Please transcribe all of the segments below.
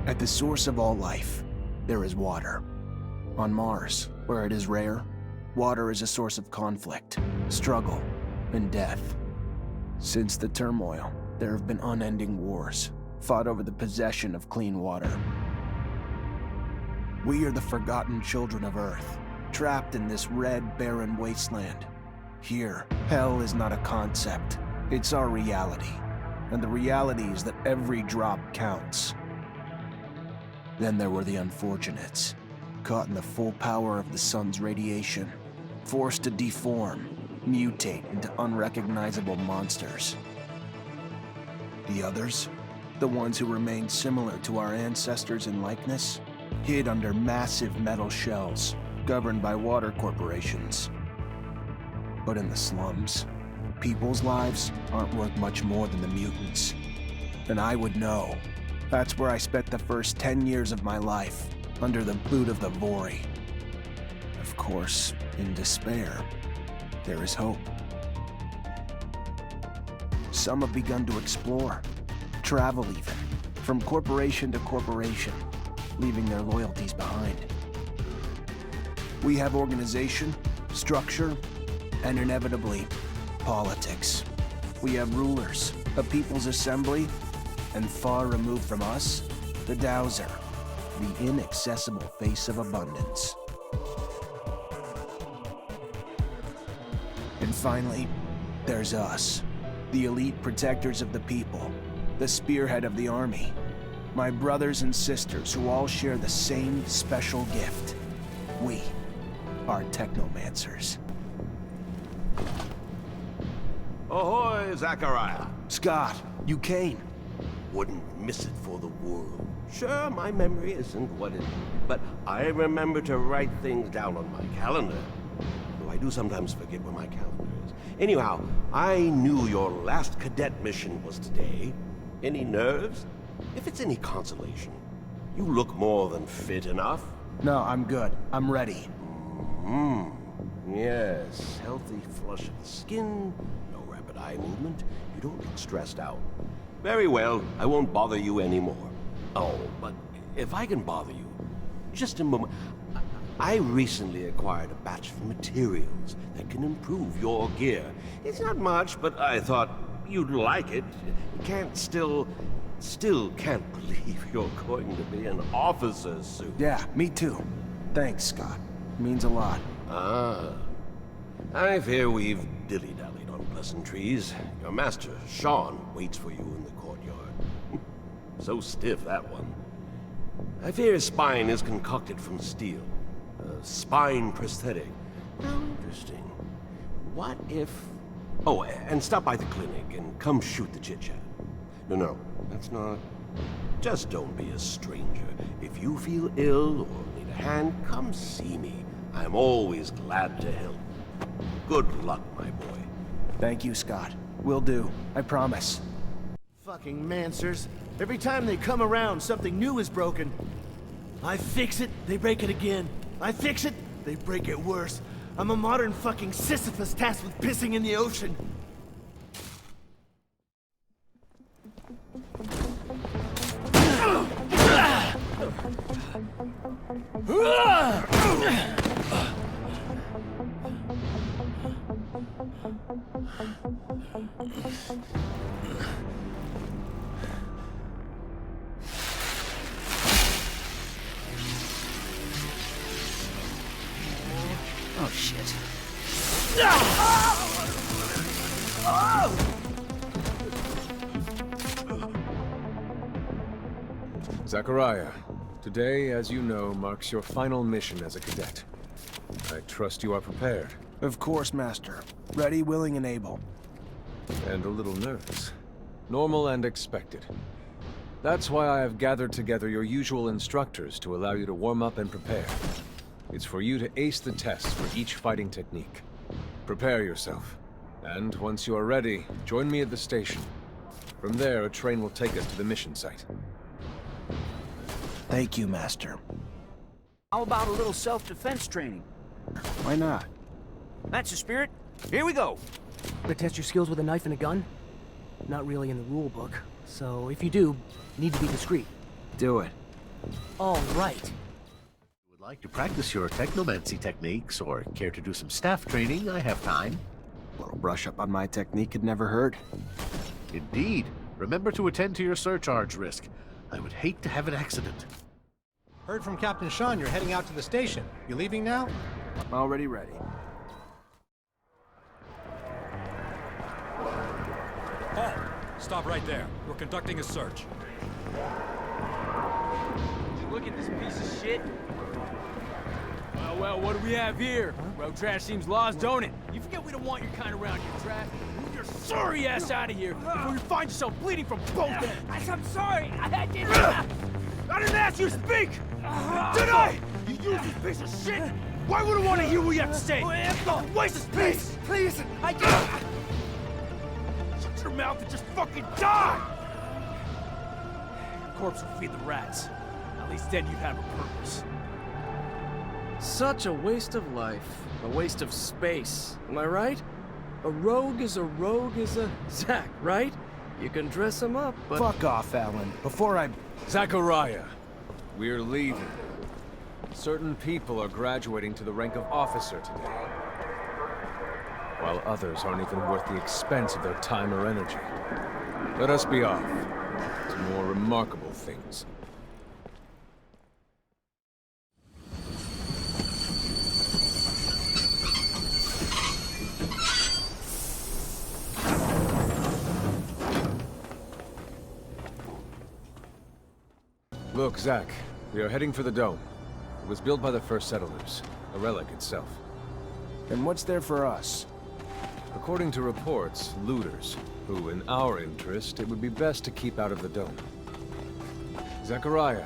At the source of all life, there is water. On Mars, where it is rare, water is a source of conflict, struggle, and death. Since the turmoil, there have been unending wars, fought over the possession of clean water. We are the forgotten children of Earth, trapped in this red, barren wasteland. Here, hell is not a concept, it's our reality. And the reality is that every drop counts. Then there were the unfortunates, caught in the full power of the sun's radiation, forced to deform, mutate into unrecognizable monsters. The others, the ones who remained similar to our ancestors in likeness, hid under massive metal shells, governed by water corporations. But in the slums, people's lives aren't worth much more than the mutants. And I would know. That's where I spent the first 10 years of my life, under the boot of the Vori. Of course, in despair, there is hope. Some have begun to explore, travel even, from corporation to corporation, leaving their loyalties behind. We have organization, structure, and inevitably, politics. We have rulers, a people's assembly, and far removed from us, the Dowser, the inaccessible face of abundance. And finally, there's us, the elite protectors of the people, the spearhead of the army, my brothers and sisters who all share the same special gift. We are Technomancers. Ahoy, Zachariah. Scott, you came. Wouldn't miss it for the world. Sure, my memory isn't what it is, but I remember to write things down on my calendar. Though I do sometimes forget where my calendar is. Anyhow, I knew your last cadet mission was today. Any nerves? If it's any consolation, you look more than fit enough. No, I'm good. I'm ready. Yes, healthy flush of the skin, no rapid eye movement. You don't look stressed out. Very well, I won't bother you anymore. Oh, but if I can bother you, just a moment. I recently acquired a batch of materials that can improve your gear. It's not much, but I thought you'd like it. Still can't believe you're going to be an officer's suit. Yeah, me too. Thanks, Scott. Means a lot. Ah. I fear we've dilly-dallied on pleasantries. Your master, Sean, waits for you in the courtyard. So stiff, that one. I fear his spine is concocted from steel. A spine prosthetic. How interesting. What if... Oh, and stop by the clinic and come shoot the chit-chat. No, that's not... Just don't be a stranger. If you feel ill or need a hand, come see me. I'm always glad to help. Good luck, my boy. Thank you, Scott. Will do. I promise. Fucking Mancers. Every time they come around, something new is broken. I fix it, they break it again. I fix it, they break it worse. I'm a modern fucking Sisyphus tasked with pissing in the ocean. Oh, shit. Zachariah, today, as you know, marks your final mission as a cadet. I trust you are prepared. Of course, Master. Ready, willing, and able. And a little nervous. Normal and expected. That's why I have gathered together your usual instructors to allow you to warm up and prepare. It's for you to ace the tests for each fighting technique. Prepare yourself. And once you are ready, join me at the station. From there, a train will take us to the mission site. Thank you, Master. How about a little self-defense training? Why not? That's the spirit. Here we go. To test your skills with a knife and a gun? Not really in the rule book. So if you do, need to be discreet. Do it. All right. Would like to practice your technomancy techniques or care to do some staff training, I have time. A little brush up on my technique could never hurt. Indeed. Remember to attend to your surcharge risk. I would hate to have an accident. Heard from Captain Sean you're heading out to the station. You leaving now? Already ready. Halt! Stop right there. We're conducting a search. Did you look at this piece of shit? Well, what do we have here? Road trash seems lost, don't it? You forget we don't want your kind around here, trash. Move your sorry ass out of here before you find yourself bleeding from both ends. I'm sorry. I didn't ask you to speak! Did I? You useless piece of shit! Why would I want to hear what you have to say? Don't waste his space! Please! I can't! Shut your mouth and just fucking die! Corpse will feed the rats. At least then you'd have a purpose. Such a waste of life. A waste of space. Am I right? A rogue is a Zach, right? You can dress him up, but... Fuck off, Alan. Before I... Zachariah, we're leaving. Certain people are graduating to the rank of officer today, while others aren't even worth the expense of their time or energy. Let us be off to more remarkable things. Look, Zach, we are heading for the dome. It was built by the first settlers, a relic itself. And what's there for us? According to reports, looters, who, in our interest, it would be best to keep out of the dome. Zachariah,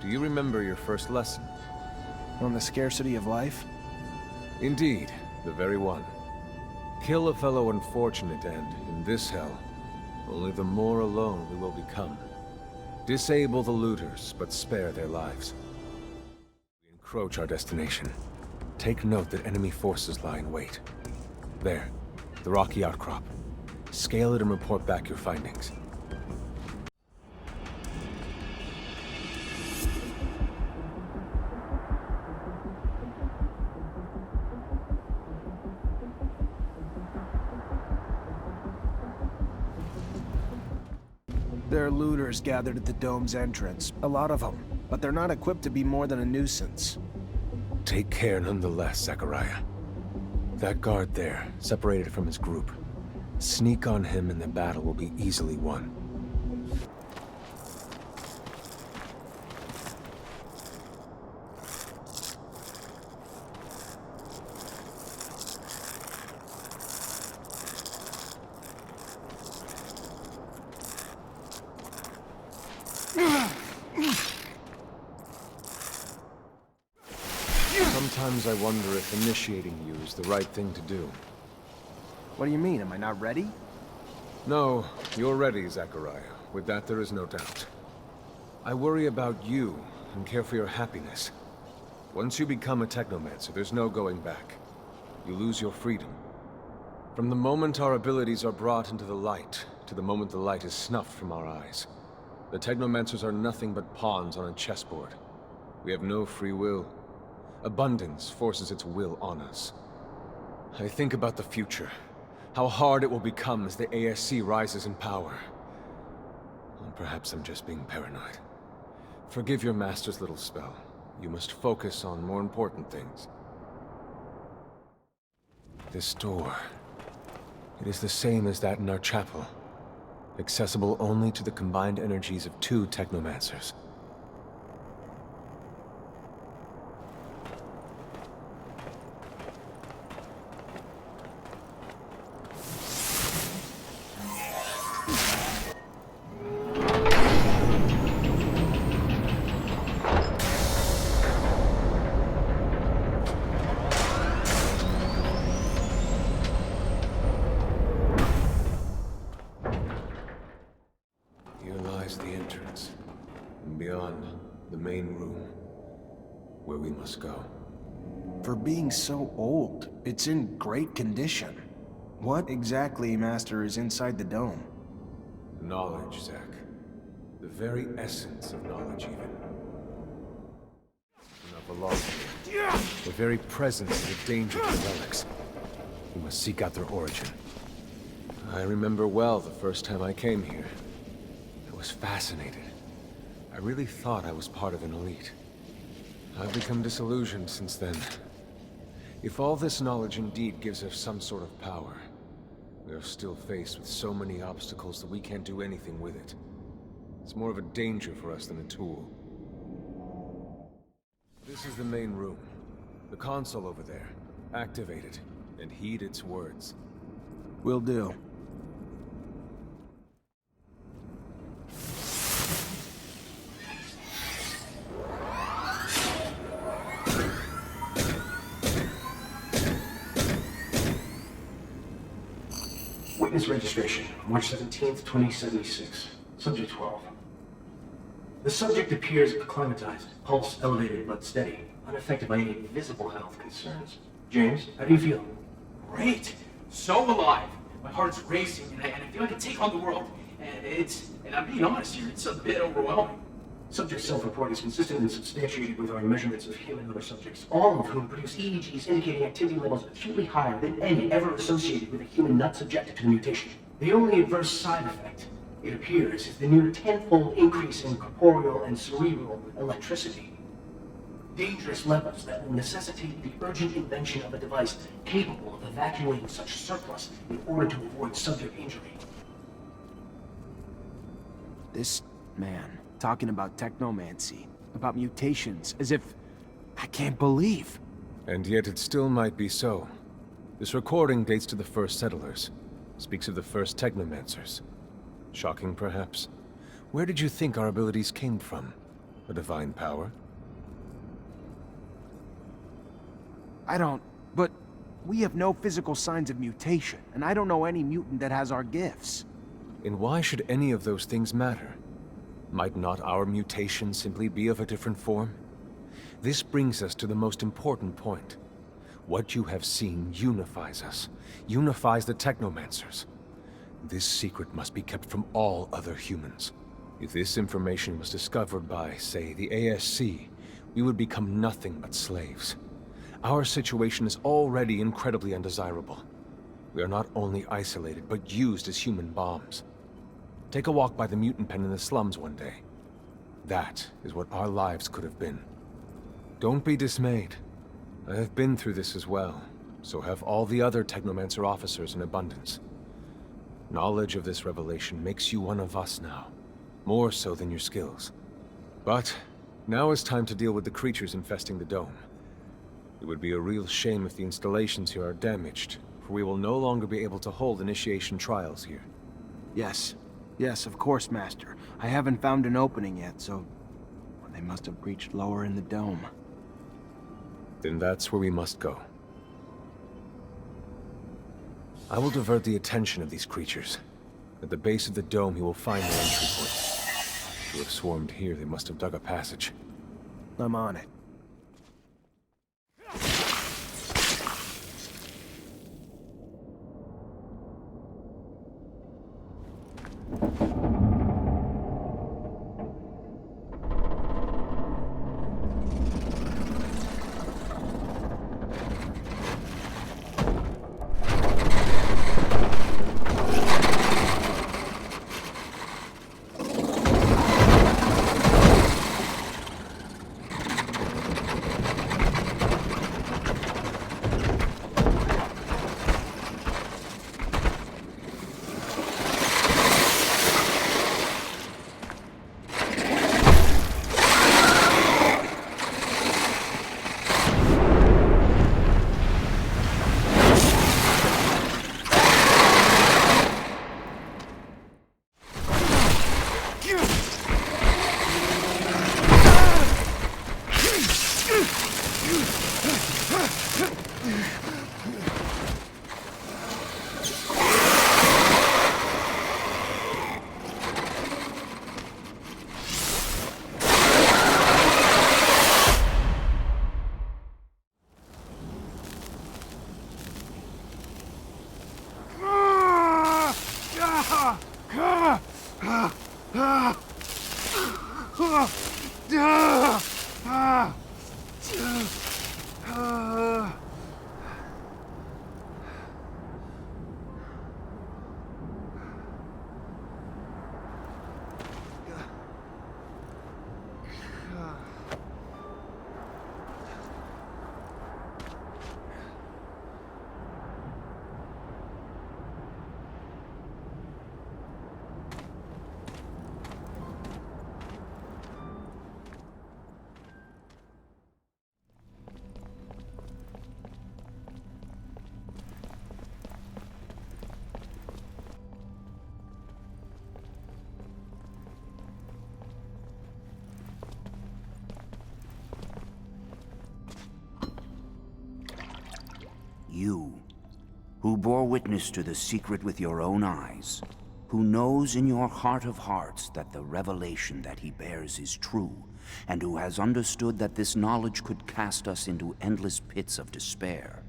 do you remember your first lesson? On the scarcity of life? Indeed, the very one. Kill a fellow unfortunate and, in this hell, only the more alone we will become. Disable the looters, but spare their lives. We encroach our destination. Take note that enemy forces lie in wait. There, the rocky outcrop. Scale it and report back your findings. There are looters gathered at the dome's entrance. A lot of them. But they're not equipped to be more than a nuisance. Take care nonetheless, Zachariah. That guard there, separated from his group. Sneak on him and the battle will be easily won. Sometimes I wonder if initiating you is the right thing to do. What do you mean? Am I not ready? No, you're ready, Zachariah. With that, there is no doubt. I worry about you and care for your happiness. Once you become a Technomancer, there's no going back. You lose your freedom. From the moment our abilities are brought into the light, to the moment the light is snuffed from our eyes, the Technomancers are nothing but pawns on a chessboard. We have no free will. Abundance forces its will on us. I think about the future. How hard it will become as the ASC rises in power. Or perhaps I'm just being paranoid. Forgive your master's little spell. You must focus on more important things. This door. It is the same as that in our chapel. Accessible only to the combined energies of 2 Technomancers. The entrance, and beyond, the main room, where we must go. For being so old, it's in great condition. What exactly, Master, is inside the dome? Knowledge, Zach. The very essence of knowledge, even. Do not belong here. The very presence of the danger of the relics. We must seek out their origin. I remember well the first time I came here. I was fascinated. I really thought I was part of an elite. I've become disillusioned since then. If all this knowledge indeed gives us some sort of power, we are still faced with so many obstacles that we can't do anything with it. It's more of a danger for us than a tool. This is the main room. The console over there. Activate it, and heed its words. Will do. Witness registration, March 17th, 2076. Subject 12. The subject appears acclimatized, pulse elevated but steady, unaffected by any visible health concerns. James, how do you feel? Great! So alive! My heart's racing and I feel I can take on the world. And I'm being honest here, it's a bit overwhelming. Subject's self-report is consistent and substantiated with our measurements of human and other subjects, all of whom produce EEGs indicating activity levels acutely higher than any ever associated with a human not subjected to the mutation. The only adverse side effect, it appears, is the near tenfold increase in corporeal and cerebral electricity. Dangerous levels that will necessitate the urgent invention of a device capable of evacuating such surplus in order to avoid subject injury. This man, talking about technomancy, about mutations, as if... I can't believe. And yet it still might be so. This recording dates to the first settlers. Speaks of the first Technomancers. Shocking, perhaps. Where did you think our abilities came from? A divine power? I don't... But we have no physical signs of mutation, and I don't know any mutant that has our gifts. And why should any of those things matter? Might not our mutation simply be of a different form? This brings us to the most important point. What you have seen unifies us, unifies the Technomancers. This secret must be kept from all other humans. If this information was discovered by, say, the ASC, we would become nothing but slaves. Our situation is already incredibly undesirable. We are not only isolated, but used as human bombs. Take a walk by the mutant pen in the slums one day. That is what our lives could have been. Don't be dismayed. I have been through this as well, so have all the other Technomancer officers in abundance. Knowledge of this revelation makes you one of us now, more so than your skills. But now is time to deal with the creatures infesting the dome. It would be a real shame if the installations here are damaged, for we will no longer be able to hold initiation trials here. Yes. Yes, of course, Master. I haven't found an opening yet, so... well, they must have breached lower in the dome. Then that's where we must go. I will divert the attention of these creatures. At the base of the dome, you will find their entry point. To have swarmed here, they must have dug a passage. I'm on it. You, who bore witness to the secret with your own eyes, who knows in your heart of hearts that the revelation that he bears is true, and who has understood that this knowledge could cast us into endless pits of despair.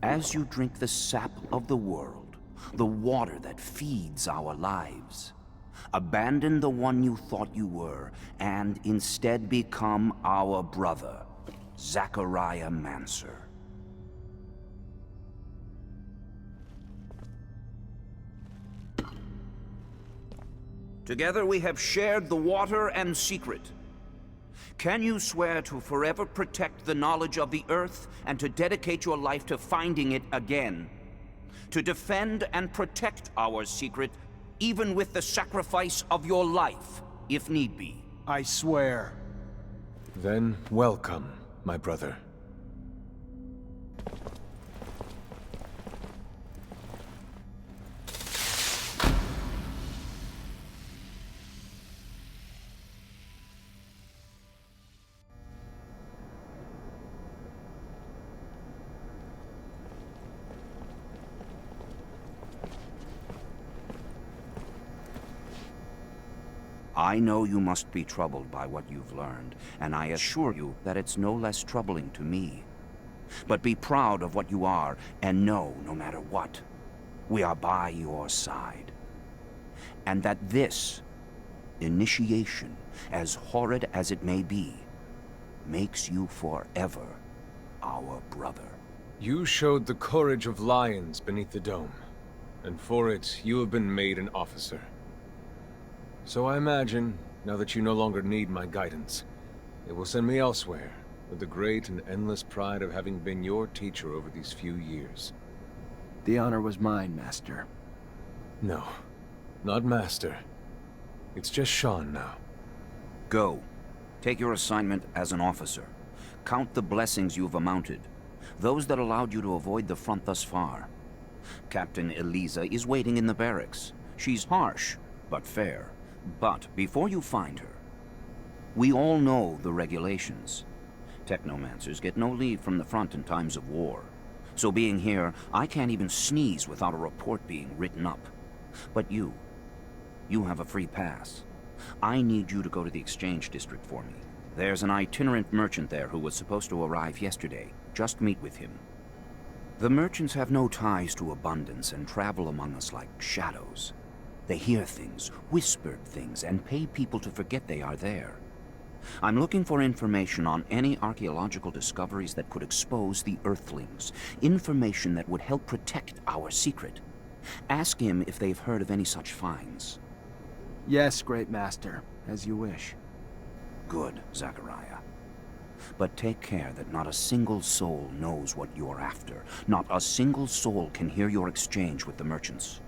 As you drink the sap of the world, the water that feeds our lives, abandon the one you thought you were, and instead become our brother, Zachariah Mancer. Together we have shared the water and secret. Can you swear to forever protect the knowledge of the Earth and to dedicate your life to finding it again? To defend and protect our secret, even with the sacrifice of your life, if need be? I swear. Then welcome, my brother. I know you must be troubled by what you've learned, and I assure you that it's no less troubling to me. But be proud of what you are, and know, no matter what, we are by your side. And that this initiation, as horrid as it may be, makes you forever our brother. You showed the courage of lions beneath the dome, and for it, you have been made an officer. So I imagine, now that you no longer need my guidance, it will send me elsewhere, with the great and endless pride of having been your teacher over these few years. The honor was mine, Master. No, not Master. It's just Sean now. Go. Take your assignment as an officer. Count the blessings you've amounted, those that allowed you to avoid the front thus far. Captain Eliza is waiting in the barracks. She's harsh, but fair. But before you find her, we all know the regulations. Technomancers get no leave from the front in times of war. So being here, I can't even sneeze without a report being written up. But you have a free pass. I need you to go to the exchange district for me. There's an itinerant merchant there who was supposed to arrive yesterday. Just meet with him. The merchants have no ties to abundance and travel among us like shadows. They hear things, whispered things, and pay people to forget they are there. I'm looking for information on any archaeological discoveries that could expose the Earthlings. Information that would help protect our secret. Ask him if they've heard of any such finds. Yes, Great Master, as you wish. Good, Zachariah. But take care that not a single soul knows what you're after. Not a single soul can hear your exchange with the merchants.